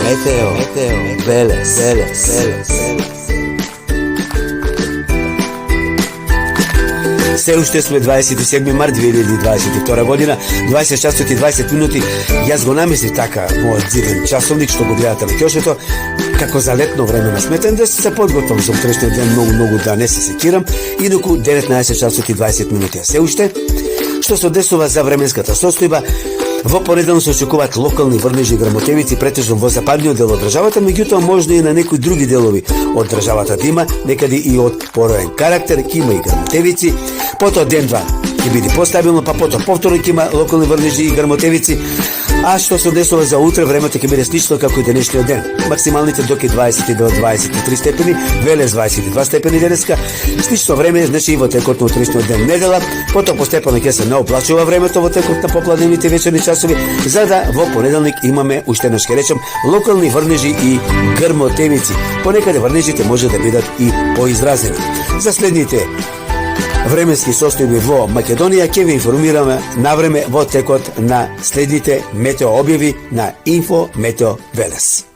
Велес. Метео, Велес. Се уште сме 27 март 2022 година, 20 часот и 20 минути. Јас го намислив така мојот зиден часовник што го гледате на ќошето, како за летно време на сметен да се подготвам за утрешниот ден многу да не се секирам, инаку 19 часот и 20 минути. Се уште што се одесува за временската состојба. Во понеделник се очекуваат локални врнежи и грмотевици претежно во западниот дел од државата, меѓутоа можно и на некои други делови од државата да има, некаде и од пороен карактер, ќе има и грмотевици. Потоа ден-два ќе биде постабилно, па потоа повторно ќе има локални врнежи и грмотевици. А што се одесува за утре, времето ќе биде слично како и денешниот ден. Максималните доки 20 до 23 степени, Велес 22 степени денеска. Слично време, значи и во текот на утрешниот ден недела, потоа постепено ќе се наоблачува времето во текот на попладневните вечерни часови, за да во понеделник имаме, уште еднаш ќе речем, локални врнежи и грмотевици. Понекаде врнежите може да бидат и поизразени. За следните временски состојби во Македонија ќе ви информираме навреме во текот на следните метео објави на Инфо Метео Велес.